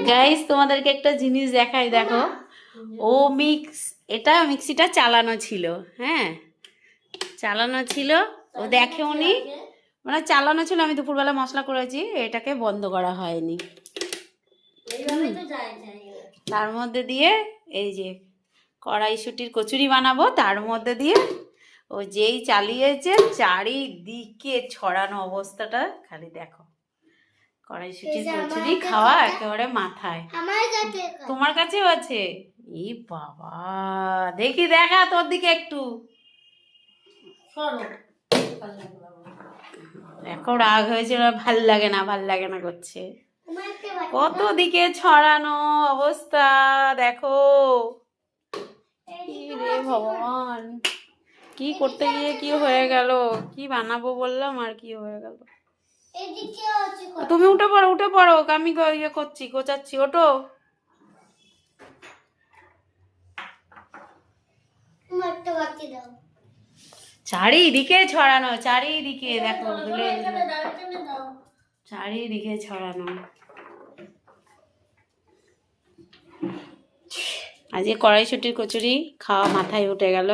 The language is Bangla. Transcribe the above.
গাইস তোমাদেরকে একটা জিনিস দেখাই, দেখো। ও এটা মিক্সিটা চালানো ছিল, হ্যাঁ চালানো ছিল। ও দেখে উনি মানে চালানো ছিল, আমি দুপুরবেলা মশলা করেছি, এটাকে বন্ধ করা হয়নি। তার মধ্যে দিয়ে এই যে কড়াইশুটির কচুরি বানাবো, তার মধ্যে দিয়ে ও যেই চালিয়েছে চারিদিকে ছড়ানো অবস্থাটা খালি দেখো। কড়াইশুটির কচুরি খাওয়া একেবারে মাথায়। তোমার কাছেও আছে? ই বাবা, দেখি দেখা তোর দিকে একটু। এখন রাগ হয়েছিল, ভাল লাগে না ভাল লাগে না করছে। কত দিকে ছড়ানো অবস্থা দেখো। রে ভগবান, কি করতে গিয়ে কি হয়ে গেল, কি বানাবো বললাম আর কি হয়ে গেল। তুমি উঠে পড়ো উঠে পড়ো, আমি ইয়ে করছি গোচাচ্ছি, ওঠো। চারিদিকে ছড়ানো, চারিদিকে দেখো, চারিদিকে ছড়ানো। আজকে কড়াইশুটির কচুরি খাওয়া মাথায় উঠে গেল।